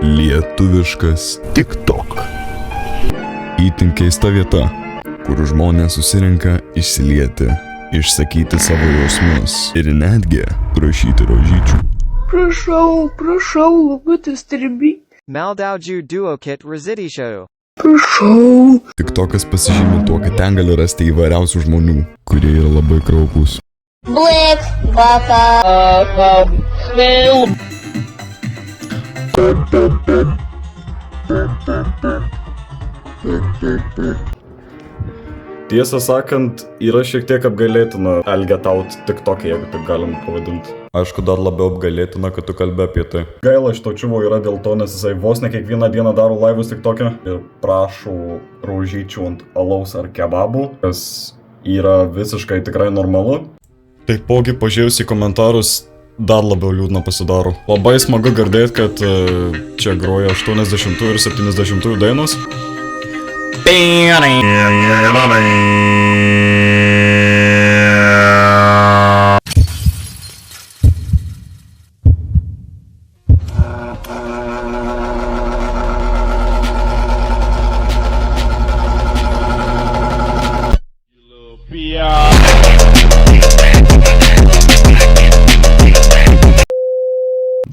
Lietuviškas TikTok. Itin keista vieta, kur žmonės susirenka išsilieti, išsakyti savo jausmus ir netgi prašyti rožyčių. Prašau, labai stribi. Maldauju Duo Kit Rosity Show. Prašau. TikTokas pasižymi tuo, kad ten gali rasti įvairiausių žmonių, kurie yra labai kraupūs. Black Baka. Tiesą sakant, yra šiek tiek apgailėtina elgetaut TikTok'e, jeigu taip galim pavadinti. Aišku, dar labiau apgailėtina, kad tu kalbi apie tai. Gaila šito čiuvo yra dėl to, nes jisai vos ne kiekvieną dieną daro laivus TikTok'e ir prašo rožyčių ant alaus ar kebabų, kas yra visiškai tikrai normalu. Taipogi pažiūrėjus į komentarus, dar labiau liūdna pasidaro. Labai smagu girdėti, kad čia groja 80 ir 70 dainos.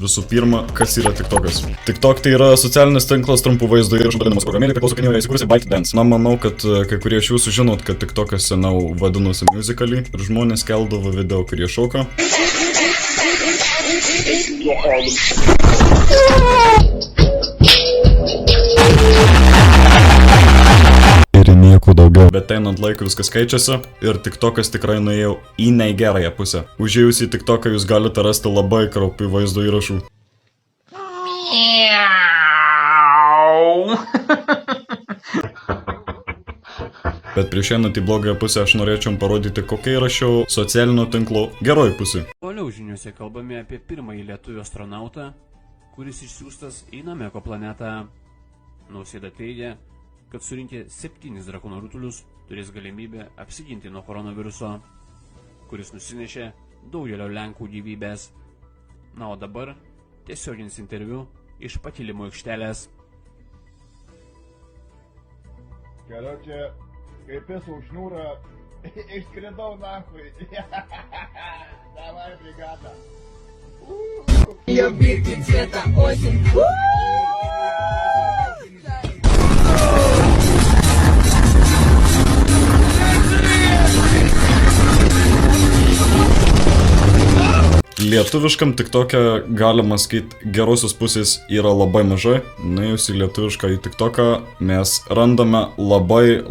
Visų pirma, kas yra TikTokas? TikTok tai yra socialinis tinklas trumpų vaizdo įrašų dalinimas programėlė, priklauso Kinijoje įsikūrusi ByteDance. Na, manau, kad kai kurie iš jūsų žinot, kad TikTokas seniau vadinosi Musical.ly ir žmonės keldavo video, kurie šoka. Ir nieko daugiau. Bet einant laiku viskas keičiasi ir TikTokas tikrai nuėjo į negerąją pusę. Užėjus į TikToką jūs galite rasti labai kraupių vaizdo įrašų. Bet prieš einant į blogąją pusę aš norėčiau parodyti, kokia yra šio socialinio tinklo geroji pusė. Toliau žiniuose kalbame apie pirmąjį lietuvių astronautą, kuris išsiųstas į Nameko planetą. Nausėda teigia, kad surinkę 7 drakono rutulius turės galimybę apsiginti nuo koronaviruso, kuris nusinešė daugelio Lenkų gyvybės. Na, o dabar tiesioginis interviu iš pakilimo aikštelės. Короче, kaip esu šniūrą, išskridau nachui. Давай, бригада. Любите цвета осень. Lietuviškam TikTok'e galima sakyti, gerosios pusės yra labai mažai. Nuėjus į lietuvišką į TikToką mes randame labai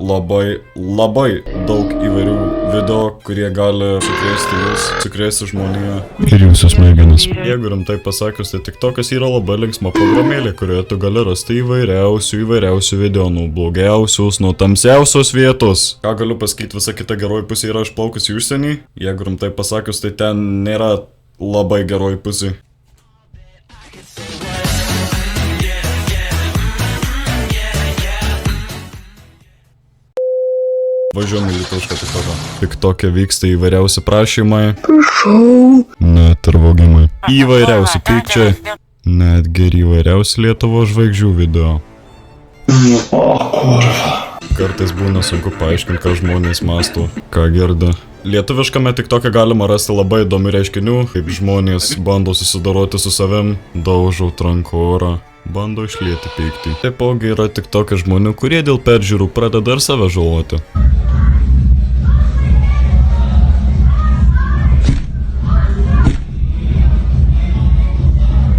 daug įvairių video, kurie gali sukrėsti jūs, sukrėsti žmoniją ir jūsų smegenis. Jeigu rimtai pasakius, tai TikTokas yra labai linksma programėlė, kurioje tu gali rasti įvairiausių video, nuo blogiausios, nuo tamsiausios vietos. Ką galiu pasakyti, visa kita geroji pusė yra išplaukus į užsienį. Jeigu rimtai pasakius, tai ten nėra labai geroji pusė. Važiuojame į lietuvišką TikToką. TikTok'e vyksta įvairiausi prašymai. Prašau. Net ir vogimai. Įvairiausi pykčiai. Netgi ir įvairiausi Lietuvos žvaigždžių video. Kartais būna sunku paaiškinti, ką žmonės mąsto, ką girdi. Lietuviškame TikTok'e galima rasti labai įdomių reiškinių, kaip žmonės bando susidoroti su savim, daužo tranko orą, bando išlieti pyktį. Taipogi yra TikTok'e žmonių, kurie dėl peržiūrų pradeda ir save žaloti.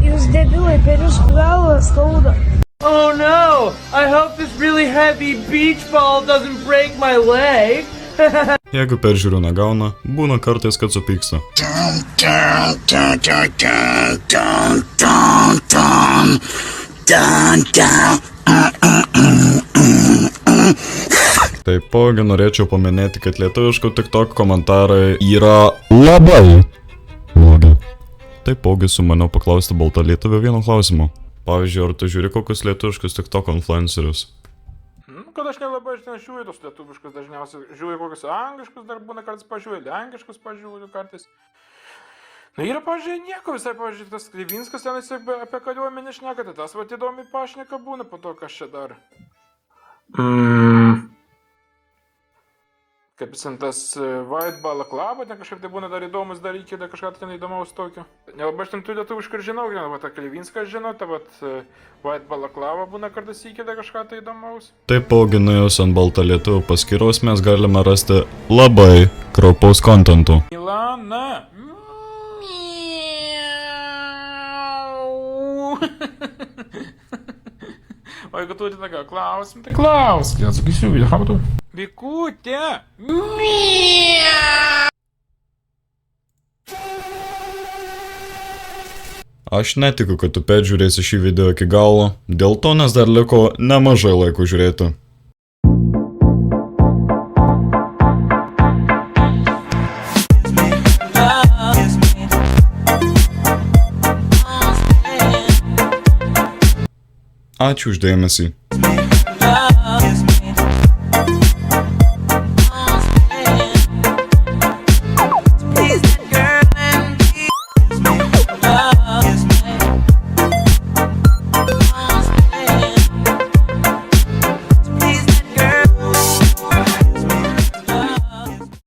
Jūs debilai, per jūsų galvą skauda. Oh no! I hope this really heavy beach ball doesn't break my leg. Jeigu peržiūrų negauna, būna kartais, kad supyksta. Taipogi norėčiau paminėti, kad lietuviškų TikTok komentarai yra labai blogi. Taipogi sumaniau paklausti baltą lietuvio vieno klausimo. Pavyzdžiui, ar tu žiūri kokius lietuviškus TikTok influencerius? Kad aš nelabai žiūriu tos lietuviškus, dažniausiai žiūriu kokius angliškus, dar būna kartais pažiūriu, lenkiškus pažiūriu kartais. Na yra, pažiūrėjau, nieko visai, pažiūrėjau, tas Klivinskas ten jis apie kariuomenį šneka, tai tas va įdomi pašneka būna po to, kas čia dar. Kaip jis ant tas White Balaklava, ten kažkaip tai būna dar įdomus dalykai, dar kažką ten įdomaus tokio. Nelabai aš ten tų lietuviškų ir žinau, va tą Klivinską žinau, ta vat White Balaklava būna kartais įkėda kažką tai įdomaus. Taipogi nuėjus ant balta lietuvių paskyros mes galime rasti labai kraupaus kontentų. Milana. O jeigu turite tokio klausimą, tai klausk, я atsakysiu, vidhaudu. Vikutė! Aš netikiu, kad tu peržiūrėsi šį video iki galo, dėl to nes dar liko nemažai laiko žiūrėti. Ačiū už dėmesį.